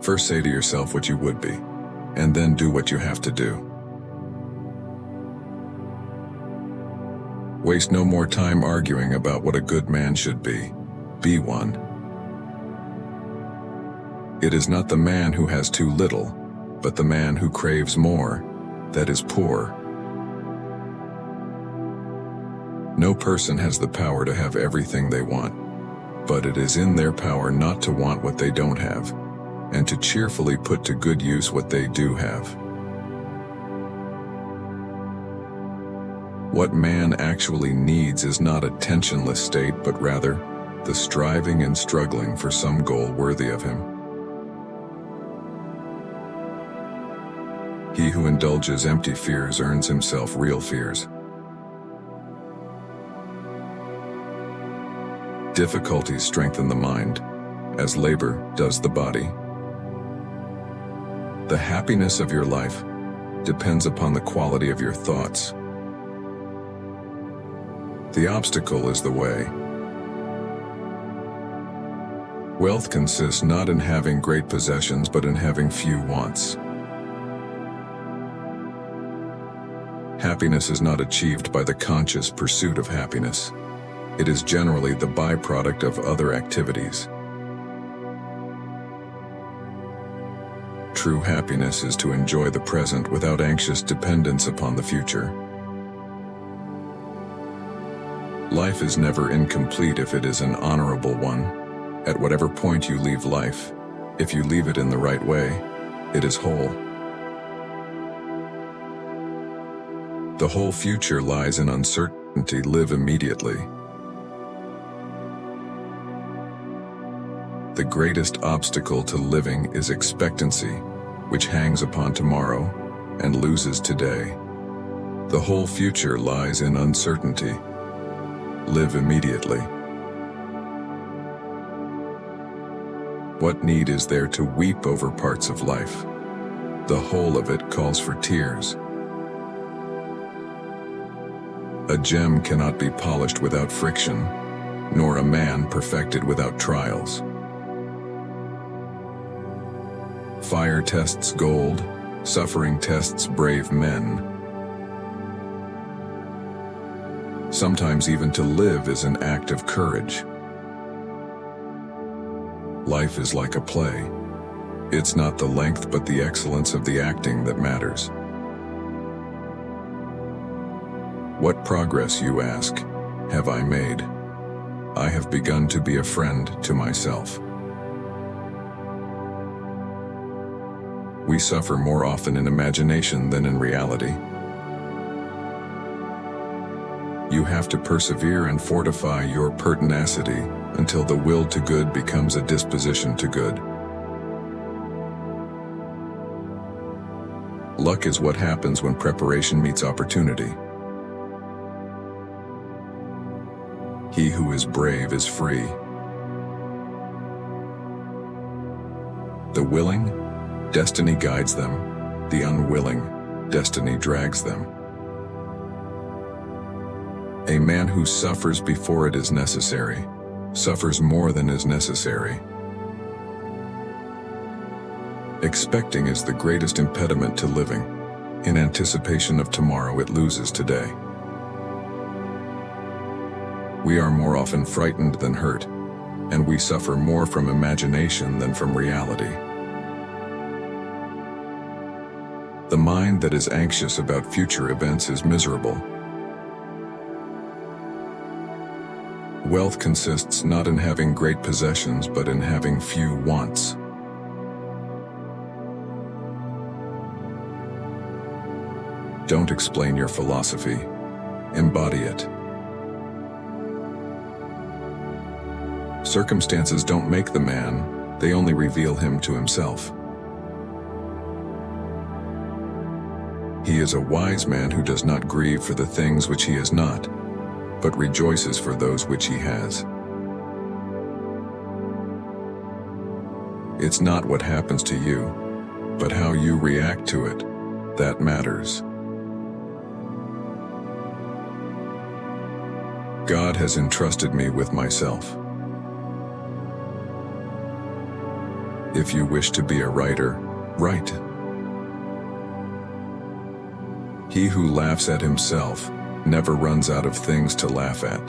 First say to yourself what you would be, and then do what you have to do. Waste no more time arguing about what a good man should be. Be one. It is not the man who has too little, but the man who craves more, that is poor. No person has the power to have everything they want, but it is in their power not to want what they don't have, and to cheerfully put to good use what they do have. What man actually needs is not a tensionless state, but rather the striving and struggling for some goal worthy of him. He who indulges empty fears earns himself real fears. Difficulties strengthen the mind, as labor does the body. The happiness of your life depends upon the quality of your thoughts. The obstacle is the way. Wealth consists not in having great possessions, but in having few wants. Happiness is not achieved by the conscious pursuit of happiness. It is generally the byproduct of other activities. True happiness is to enjoy the present without anxious dependence upon the future. Life is never incomplete if it is an honorable one. At whatever point you leave life, if you leave it in the right way, it is whole. The whole future lies in uncertainty. Live immediately. The greatest obstacle to living is expectancy, which hangs upon tomorrow and loses today. The whole future lies in uncertainty. Live immediately. What need is there to weep over parts of life? The whole of it calls for tears. A gem cannot be polished without friction, nor a man perfected without trials. Fire tests gold, suffering tests brave men. Sometimes even to live is an act of courage. Life is like a play. It's not the length but the excellence of the acting that matters. What progress, you ask, have I made? I have begun to be a friend to myself. We suffer more often in imagination than in reality. You have to persevere and fortify your pertinacity until the will to good becomes a disposition to good. Luck is what happens when preparation meets opportunity. He who is brave is free. The willing, destiny guides them. The unwilling, destiny drags them. A man who suffers before it is necessary, suffers more than is necessary. Expecting is the greatest impediment to living. In anticipation of tomorrow, it loses today. We are more often frightened than hurt, and we suffer more from imagination than from reality. The mind that is anxious about future events is miserable. Wealth consists not in having great possessions, but in having few wants. Don't explain your philosophy. Embody it. Circumstances don't make the man, they only reveal him to himself. He is a wise man who does not grieve for the things which he has not, but rejoices for those which he has. It's not what happens to you, but how you react to it, that matters. God has entrusted me with myself. If you wish to be a writer, write. He who laughs at himself never runs out of things to laugh at.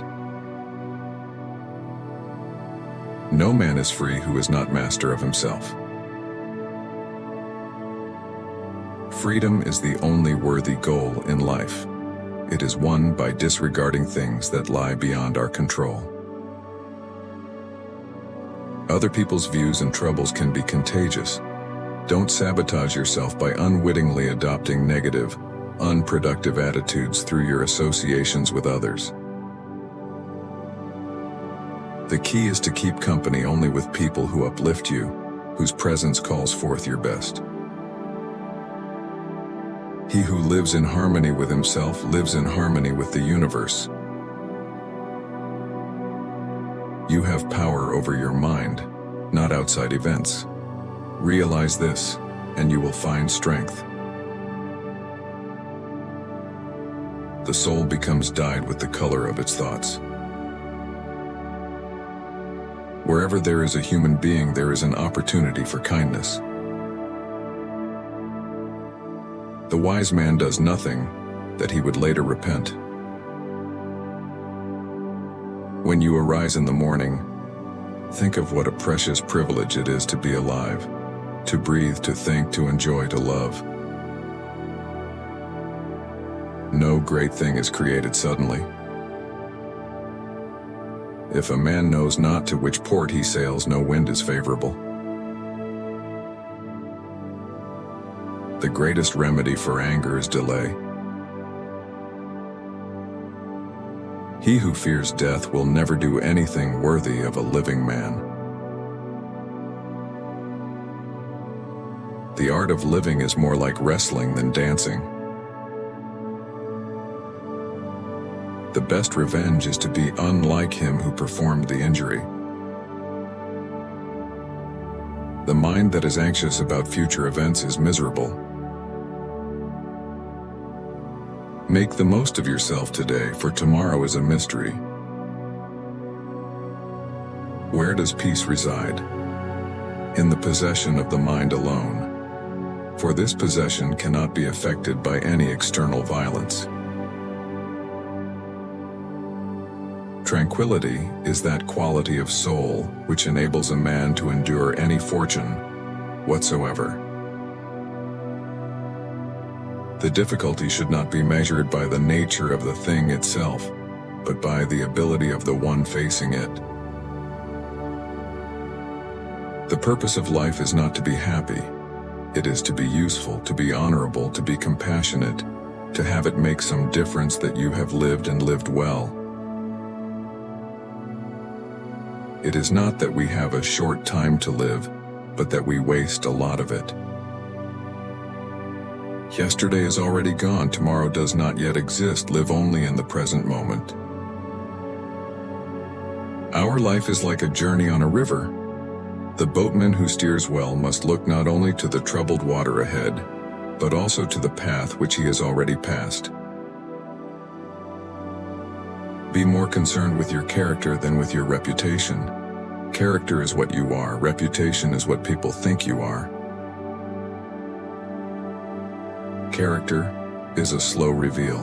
No man is free who is not master of himself. Freedom is the only worthy goal in life. It is won by disregarding things that lie beyond our control. Other people's views and troubles can be contagious. Don't sabotage yourself by unwittingly adopting negative, unproductive attitudes through your associations with others. The key is to keep company only with people who uplift you, whose presence calls forth your best. He who lives in harmony with himself lives in harmony with the universe. You have power over your mind, not outside events. Realize this, and you will find strength. The soul becomes dyed with the color of its thoughts. Wherever there is a human being, there is an opportunity for kindness. The wise man does nothing that he would later repent. When you arise in the morning, think of what a precious privilege it is to be alive, to breathe, to think, to enjoy, to love. No great thing is created suddenly. If a man knows not to which port he sails, no wind is favorable. The greatest remedy for anger is delay. He who fears death will never do anything worthy of a living man. The art of living is more like wrestling than dancing. The best revenge is to be unlike him who performed the injury. The mind that is anxious about future events is miserable. Make the most of yourself today, for tomorrow is a mystery. Where does peace reside? In the possession of the mind alone, for this possession cannot be affected by any external violence. Tranquility is that quality of soul which enables a man to endure any fortune whatsoever. The difficulty should not be measured by the nature of the thing itself, but by the ability of the one facing it. The purpose of life is not to be happy. It is to be useful, to be honorable, to be compassionate, to have it make some difference that you have lived and lived well. It is not that we have a short time to live, but that we waste a lot of it. Yesterday is already gone, tomorrow does not yet exist, live only in the present moment. Our life is like a journey on a river. The boatman who steers well must look not only to the troubled water ahead, but also to the path which he has already passed. Be more concerned with your character than with your reputation. Character is what you are, reputation is what people think you are. Character is a slow reveal.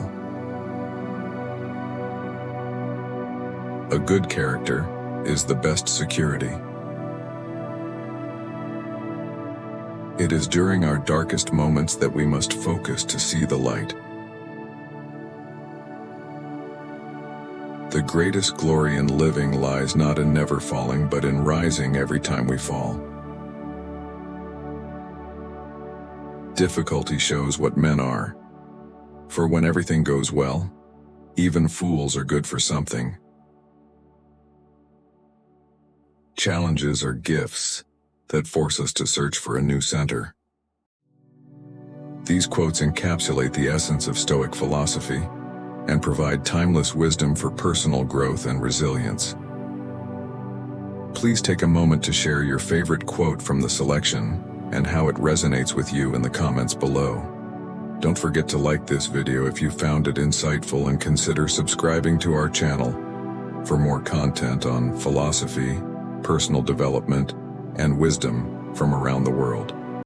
A good character is the best security. It is during our darkest moments that we must focus to see the light. The greatest glory in living lies not in never falling, but in rising every time we fall. Difficulty shows what men are. For when everything goes well, even fools are good for something. Challenges are gifts that force us to search for a new center. These quotes encapsulate the essence of Stoic philosophy and provide timeless wisdom for personal growth and resilience. Please take a moment to share your favorite quote from the selection and how it resonates with you in the comments below. Don't forget to like this video if you found it insightful, and consider subscribing to our channel for more content on philosophy, personal development, and wisdom from around the world.